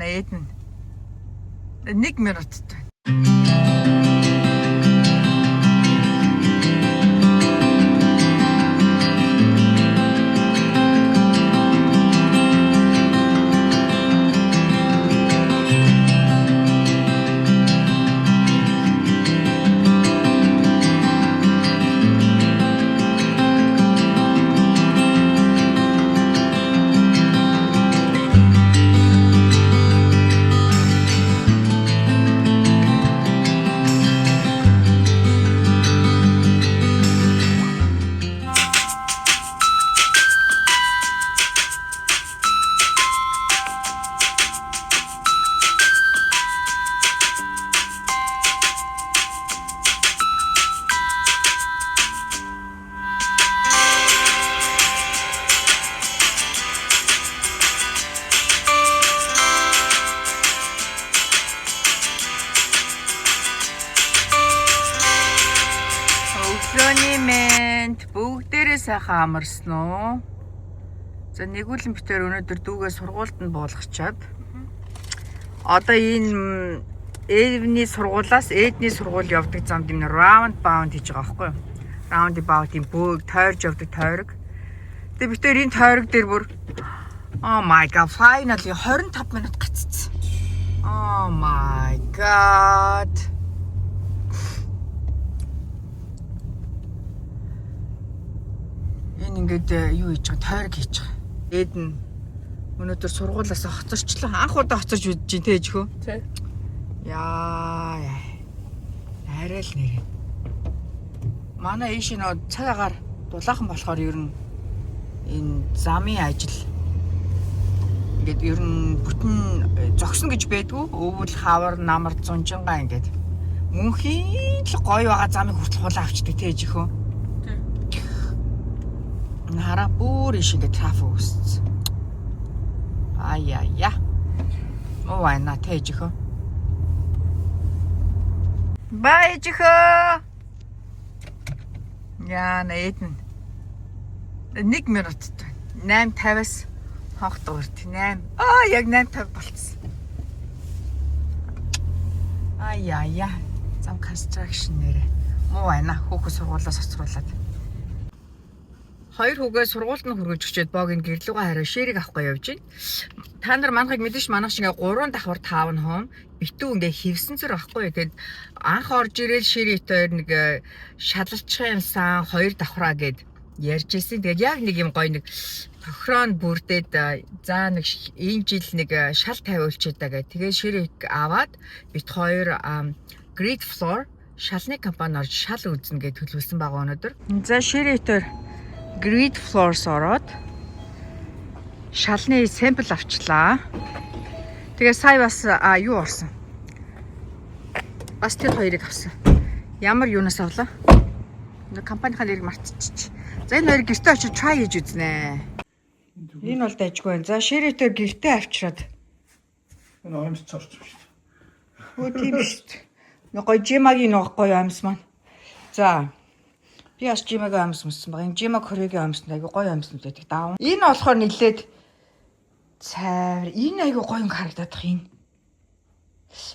Яна эдэн. 1 минуттай. Өглөөний мэнд бүгдээрээ сайхан амарсан уу? За нэгүүлэн битээр өнөөдөр дүүгээ сургуульд нь буулгачаад. Одоо энэ эвний сургуулаас эдний сургууль явдаг замд юм раунд баунд хийж байгаа байхгүй юу? Раунд баунд юм бүгд тойрж явдаг тойрог. Тэгээ битээр энэ тойрог дээр бүр oh my god, finally 25 минут гаццсан. Oh my god. Ингээд юу хийж байгаа тойрог хийж байгаа. Эд нь өнөөдөр сургуулиас хоцорчлоо. Анх удаа хоцорч үзэж дээ ээжхөө. Тий. Яа. Арай л нэрээ. Манай ийш нөө цагаагаар дулаахан болохоор ер нь энэ замын ажил ингээд ер нь бүтэн зогсно гэж байдгүй. Өвөл хавар намар зунжингаа ингээд мөнхийн л гоё байгаа замыг хүртэл хулаа авчдаг тий ээжхөө. Хараа бүр иш ингээд трафик үүссэн. Аяя. Оо айна тэжихөө. Баяжихөө. Яна эдэн. 1 минуттай. 8:50-аас хогтгоорт 8. Яг 8:50 болцсон. Аяя. Зам construction нэрэ. Муу айна хүүхд сургуулиас хоцруулаад. 2 хүүгээ сургуульд нь хүргэж өчөөд боог ин гэрлүүгээ хараа ширийг авахгүй явж байна. Та нар манайхыг мэдээж манайх шиг 3 давхар 5 хоом битүү ингээ хевсэн зэрэг авахгүй. Тэгээд анх орж ирээл ширийтэй нэг шалалцсан юмсан 2 давхраа гэд ярьж ирсэн. Тэгээд яг нэг юм гоё нэг тохирон бүрдээд за нэг энэ жил нэг шал тавиулчихэд гэдэг. Тэгээд ширийг аваад бит 2 Great Floor шалны компани орж шал үзнэ гэж төлөвлөсөн байгаа өнөөдөр. За ширийтэй Great Floors ороод шалны сампл авчлаа. Тэгээ сая бас юу орсон. Бас тэр хоёрыг авсан. Ямар юунаас авлаа? Компанийн нэрийг мартчих. За энэ хоёрыг гэртээ очиж try хийж үзнэ. Энэ бол дайггүй байна. За ширэтээр гэртээ авчираад. Энэ аимс цорч шүү дээ. Хөө тийм шүү дээ. Нэг гоё жимагийн нэг гоё аимс маань. За би бас жимагийн аимс өмссөн баг. Энэ жимаг хөрөгийн аимс нь айгүй гоё аимс нь байдаг даав. Энэ болохоор нилээд цайвар. Энэ айгүй гоё харагдаад бах энэ.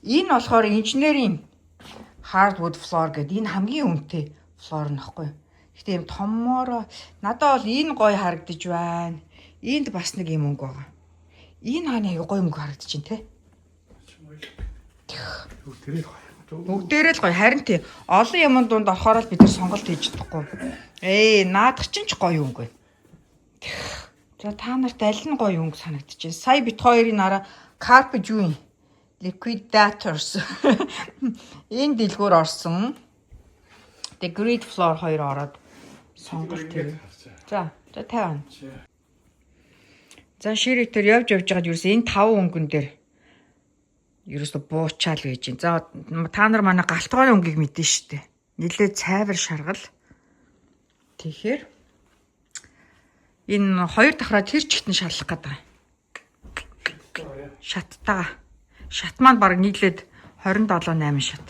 Энэ болохоор инженерийн hardwood floor гэдэг энэ хамгийн үнэтэй floor нөхгүй. Гэхдээ юм томмоор надад бол энэ гоё харагдаж байна. Энд бас нэг юм өнгө байгаа. Энэ хааны айгүй гоё өнгө харагдаж байна те. Бүгдээрээ л гоё. Харин тий олон юмд дунд орохоор л бид нар сонголт хийж чадахгүй. Наадах чинь ч гоё өнгө байна. За та нарт аль нь гоё өнгө санагдаж байна? Сая бит хоёрын араа Carpe Diem Liquidators энэ дэлгүүр орсон. The Great Floor 2 ороод сонголт хийв. За 50. За ширэтээр явж байгаад юусэн энэ 5 өнгөн дээр ерөөсө буучаал байж гин. За та нар манай галтгооны өнгийг мэдэн штэ. Нилээ цайвар шаргал. Тэгэхээр энэ 2 давхраа тэр чигтэн шарлах гэдэг. Шаттайгаа. Шат маань баг нийлээд 27-8 шат.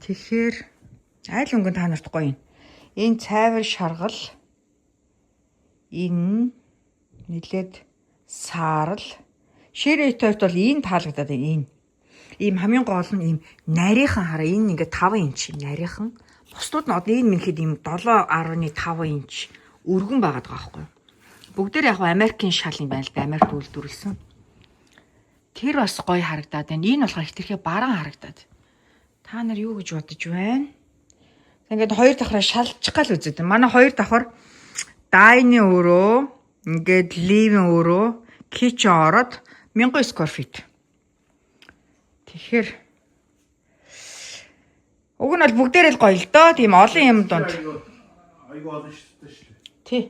Тэгэхээр айл өнгөн та нарт гоё юм. Энэ цайвар шаргал. Энэ нилээд саарл Ширээ тойрт бол энэ таалагдаад байна. Энэ. Ийм хамгийн гол нь ийм нарийнхан хараа. Энэ ингээд 5 инч юм нарийнхан. Бусдууд нь одоо энэ минхэд ийм 7.5 инч өргөн байгаад байгаа байхгүй юу? Бүгдээр яг Америкийн шал юм байна л да. Америкт үйлдвэрлэсэн. Тэр бас гоё харагдаад байна. Энэ болохоор хитрхээ баран харагдаад. Та нар юу гэж бодож байна? Ингээд хоёр давхраа шалчих гал үзээд. Манай хоёр давхар дайны өрөө, ингээд ливийн өрөө, кичен ороод 1000 square feet. Тэгэхээр уг нь бол бүгдээр л гоё л доо. Тийм олон юм донд. Айгу олон шүү дээ. Тий.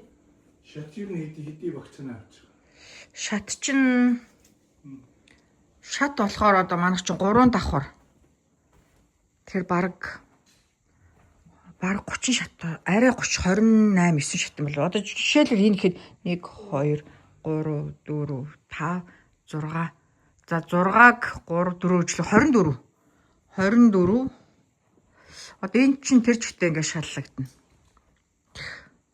Шат юу хэдий вакцина авч байгаа. Шат чинь шат болохоор одоо манайх чинь 3 давхар. Тэгэхээр баг 30 шат, арай 30 28 9 шат юм бол. Одоо жишээлбэл энэ ихэд 1 2 3 4 5 6. За 6-г 3 4 ижлэг 24. 24. Одоо энэ чинь тэр жигтэй ингээд шаллагдана.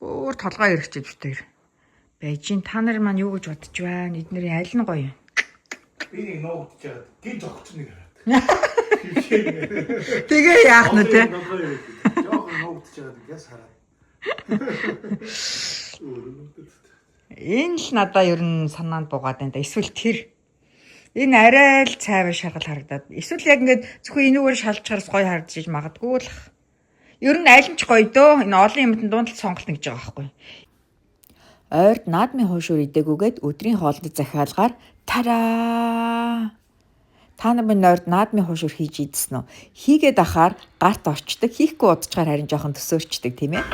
Өөр толгой ирчихэж битээр. Бэжин та нар маань юу гэж бодож байна? Эднэрийн аль нь гоё юм? Би нэг нуугдж чаад гин зогч нэг хараад. Тэгээ яах нь те? Яах нуугдж чаад гяс хараад. Энэ л надаа ер нь санаанд буугаад байна да. Эсвэл тэр энэ арай л цайвар шаргал харагдаад. Эсвэл яг ингээд зөвхөн энүүгээр шалжчихараас гоё харагдаж магадгүй л. Ер нь аль нь ч гоё дөө. Энэ олон юмд дундалт сонголт гэж байгаа байхгүй. Ойрд наадмын хуушуур идээгүүгээд өдрийн хоолны захиалгаар тараа. Та нар минь ойрд наадмын хуушуур хийж идсэн үү? Хийгээд ахаар гарт орчдөг, хийхгүй удажгаар харин жоохон төсөөрчдөг тийм ээ.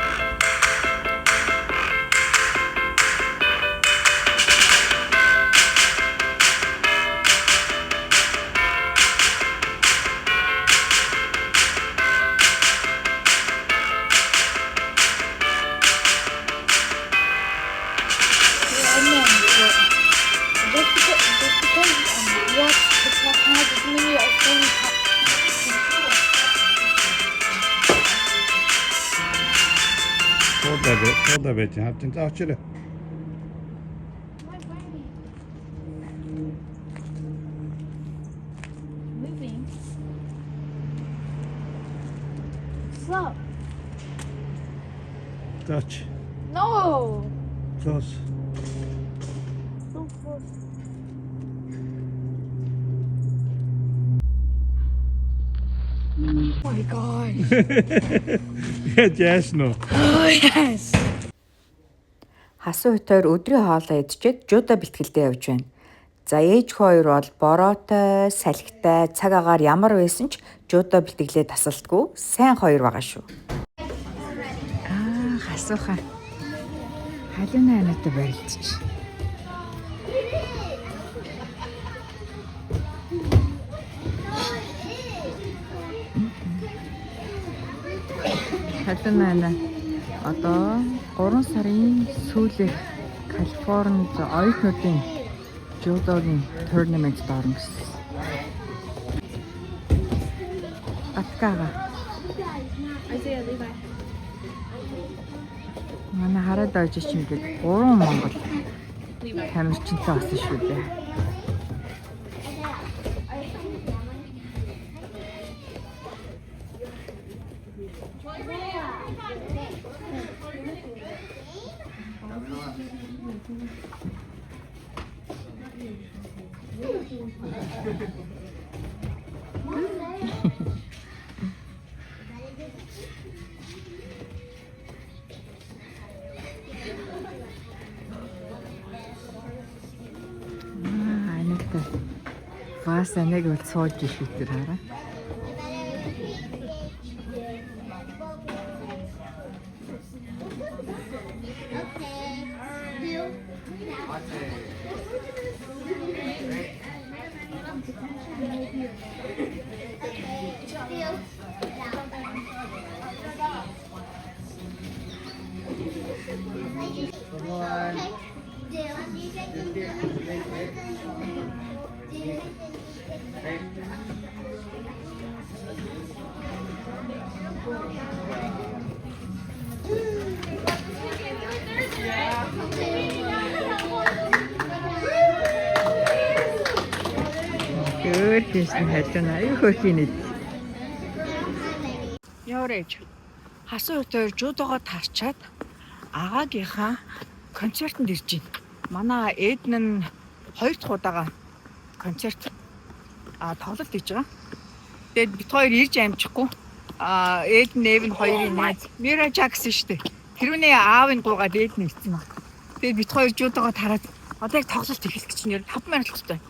Orada bekle. Haptin açılır. Moving. Slow. Touch. No. Close. So close. Oh my god. Yes, no. Oh yes. Хасуу хутаар өдрийн хоолоо идчихэд жуда бэлтгэлдээ явж байна. За ээж хоёр бол бороотой, салхитай, цаг агаар ямар байсан ч жуда бэлтгэлээ тасалдгүй сайн хоёр байгаа шүү. Хасуухан. Халуун анаатай барилдчих. Халуун анаа одоо 3 сарын сүүлээр Калифорнид оюутнуудын жудогийн турнамент орно гэсэн. Аткага. Isaiah Levi. Манай хараад ойж чинь гээд 3 Монгол тамирчинтай болсон шүү дээ. Анаатай. Бас анаг бол сууж шүтэр хараа. Өөр хийсэн хайрцана. Аюу хөхийн нэг. Яваарэж. Хасуу өтөр жуудогоо тарчаад агаагийнхаа концертанд ирж байна. Манай Эдн нь 2 дахь удаага концерт тоглолт хийж байгаа. Тэгээд бид хоёр ирж амжихгүй. Эдн Эвен хоёрын найз Мира Жакс шүү дээ. Тэрүүний аавын гуугаад Эдн ирсэн баг. Тэгээд бид хоёр жуудогоо тараад одоо яг тоглолт эхлэх гэж нэр 5 минут л байна.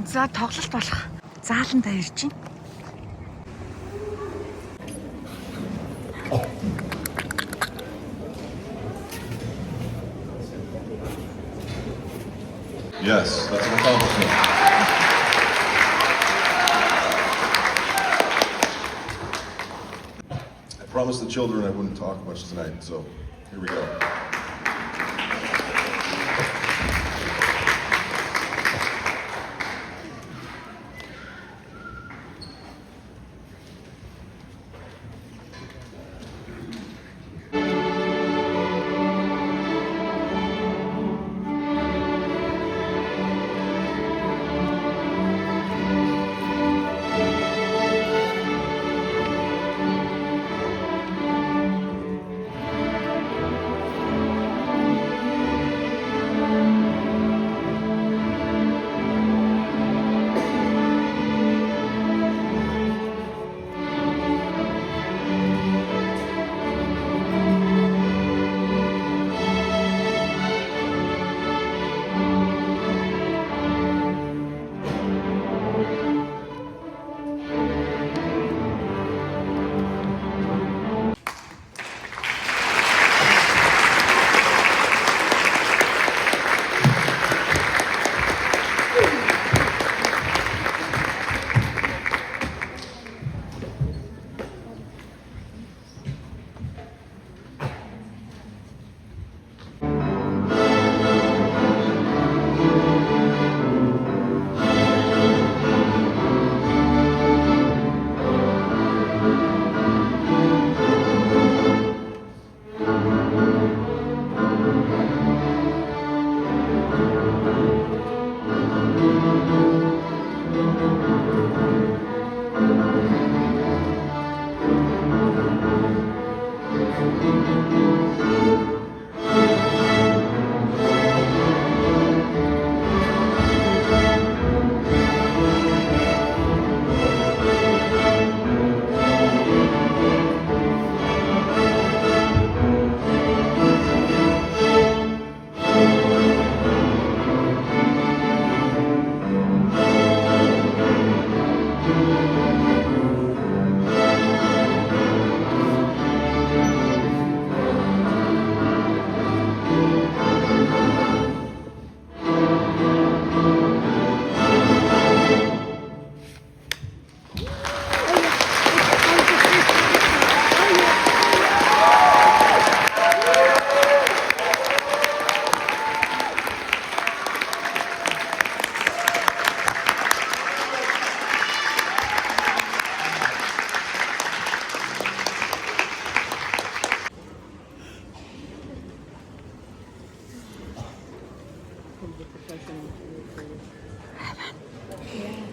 За тоглолт болох. Зааландаа ирж байна. Yes, that's an accomplishment. I promised the children I wouldn't talk much tonight, so here we go.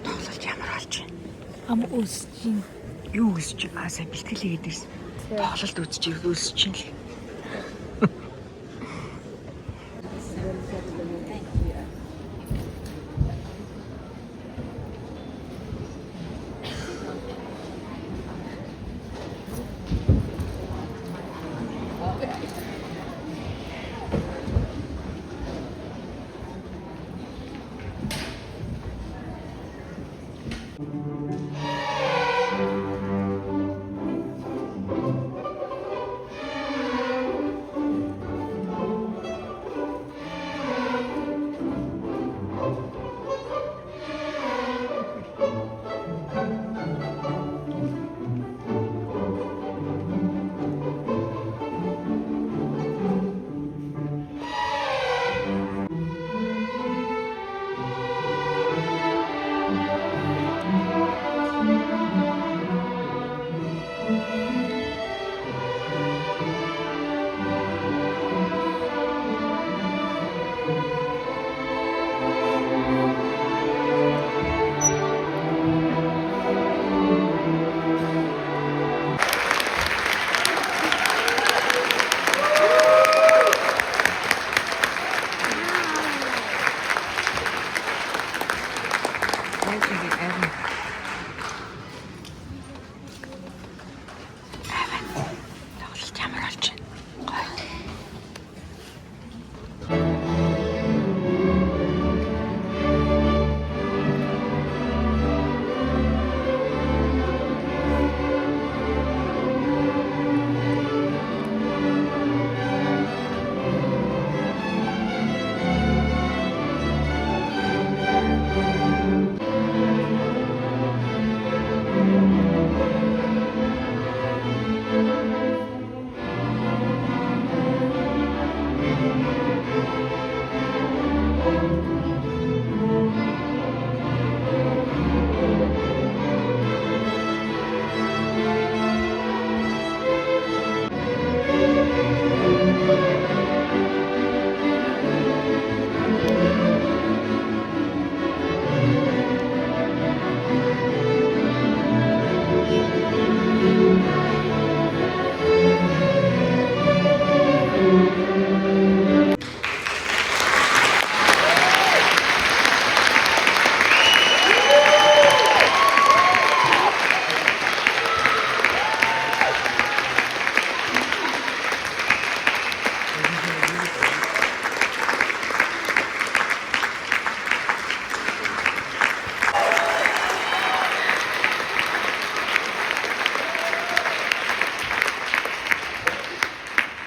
Тоглолт ямар болж байна? Ам өсч юм. Юу өсч байгаа? Сайн бэлтгэл хийгээд ирсэн. Тоглолт үзэж өсч чинь л.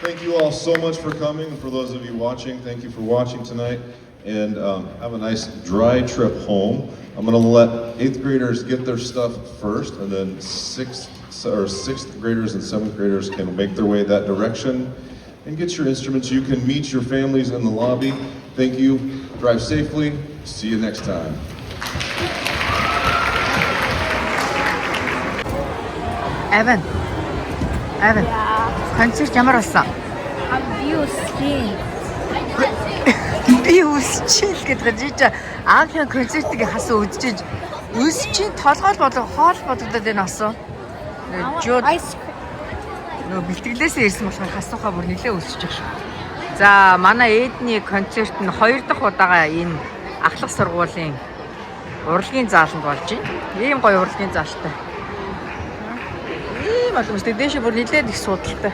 Thank you all so much for coming, and for those of you watching, thank you for watching tonight. And have a nice dry trip home. I'm going to let 8th graders get their stuff first, and then 6th graders and 7th graders can make their way that direction and get your instruments. You can meet your families in the lobby. Thank you. Drive safely. See you next time. Evan. Концерт ямар болсон? Би үсчихэл гэдэг жиж Анхны концертыг хасуу үзчихэж үсчин толгой болго хоол бодогдоод байна асуу. Нөө бэлтгэлээсээ ирсэн болохоор хасуухаа бүр нэлээ үсчих шүү. За манай Эдний концерт нь 2 дахь удаага энэ ахлах сургуулийн урлагийн зааланд болж байна. Ийм гоё урлагийн заалтай. Ийм боломжтой дээш бүр нэлээд их судалтай.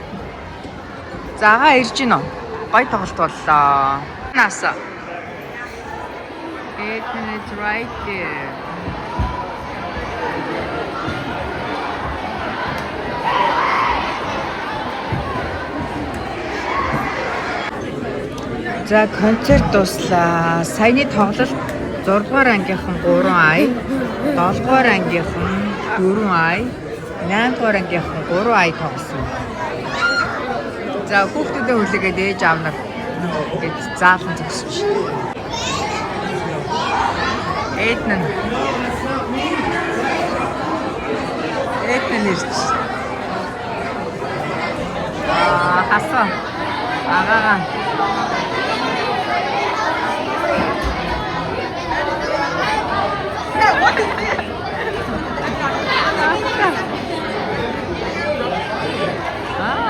Заага ирж гинөө. Гоё тоглолт боллоо. Наса. It's right there. За концерт дуслаа. Саяны тоглолт 6 дугаар ангийнхан 3 ай, 7 дугаар ангийнхан 4 ай, 8 дугаар ангийнхан 3 ай тоглосон. За хүүхдүүдэд хүлээгээд ээж аав нар ингэж заалан зогсож. Эднэн ирж. Хасаа. Агаага.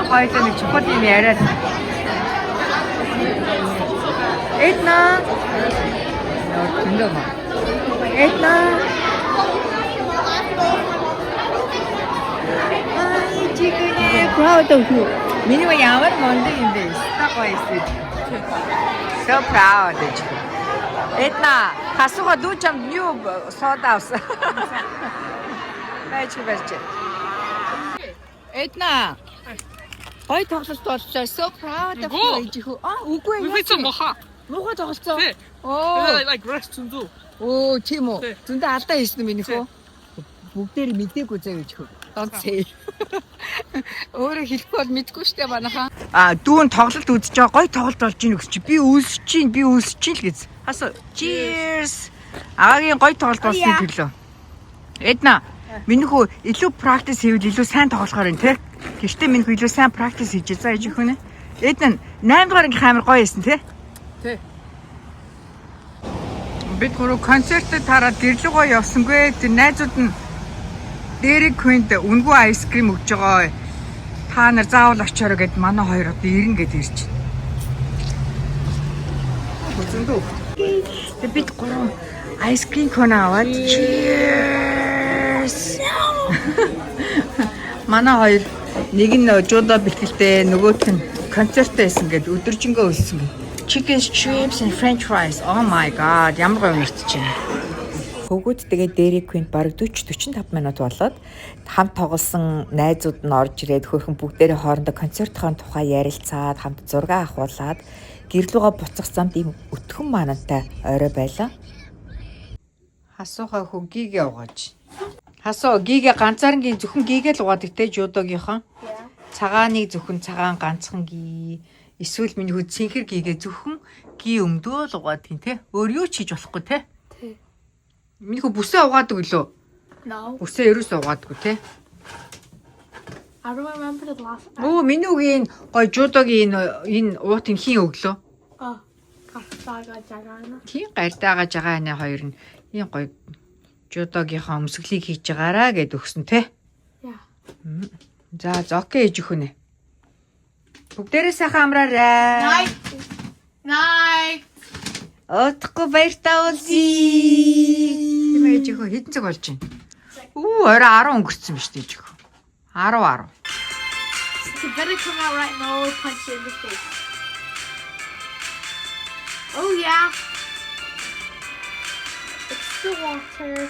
Хоёул нэг чухал юм яриад. Эдна. Тэндээ ба. Эдна. Чигнээ proud of you. Миний ямар монд юм бэ? Стагойс. So proud. Эдна, хасууга дүү чам new soda авсан. Байж. Эдна. Ой тоглолт боллоо. So proud of you. Үгүй яа. Муухай тоглолцоо. Like rest to do. Оо, тийм үү. Зөндөө алдаа хийсэн юм минийхөө. Бүгдээр мэдээгүй заа гэж хөө. Донцээ. Өөрөө хэлэхгүй бол мэдгүй штэ манайхаа. Дүүн тоглолт үзэж байгаа. Гой тоглолт болж ийн гэж чи. Би үлсэж чинь л гэж. Хасаа. Cheers. Агагийн гой тоглолт болсны төлөө. Эдна, минийхөө илүү practice хийвэл илүү сайн тоглохоор юм те. Гэхдээ минийхөө илүү сайн practice хийж заа гэж хөнө. Эдна 8 дугаар анги амар гоё байсан те. Тэ. Бид гурав концертэд тараад гэрлэгөө явсангүй. Тэр найзууд нь Dairy Queen-д үнгүй айскрим өгж байгаа. Та нар заавал очиорой гэд манай хоёр одоо ирэн гэд ирж байна. Үзэндөө. Тэг бид гурав айскрим кон аваад cheers. Манай хоёр нэг нь жуудаа бэлтгэлтэй, нөгөөх нь концерттэй байсан гэд өдөржингөө өлсөн гэд. Chicken strips and french fries. Oh my god, ямар гоё нэртэж байна. Хөвгүүдтэйгээ Dairy Queen бараг 40-45 минут болоод хамт тоглосон найзууд нь орж ирээд хөөрхөн бүгдээрээ хоорондоо концертын тухай ярилцаад хамт зураг авахуулаад гэрлүүгээ буцах замд ийм өтгөн маанантай орой байлаа. Хасууха хөө гигээ угааж. Хасуу гигээ ганцаарнгийн зөвхөн гигээ л угаадаг те жудогийнхан. Цагааныг зөвхөн цагаан ганцхан gie. Эсвэл миний хүү цэнхэр гигээ зөвхөн gie өмдөө л угаадаг те. Өөр юу ч хийж болохгүй те. Миний хүү бүсээ угаадаг лөө? No. Бүсээ ерөөсөө угаадаггүй те. I don't remember the last time. Оо миний үгийн гой жудогийн энэ уутын хийн өглөө. Oh, Gastaga Jagana. Тийм гартаагаа жагаа нэ хоёр нь ийм гой жудогийнхаа өмсгөлийг хийж байгаараа гэд өгсөн те. Yeah. За окей ээж өхөнэ. Бүгдээрээ сайхан амраарай. Night. Отко баяртай уулзъя. Тийм ээж өхөө хэдэн цаг болж байна? Орой 10 өнгөрцөн биз дээ ээж өхөө. 10. You better come out right now or punch you in the face. Oh yeah. It's the water.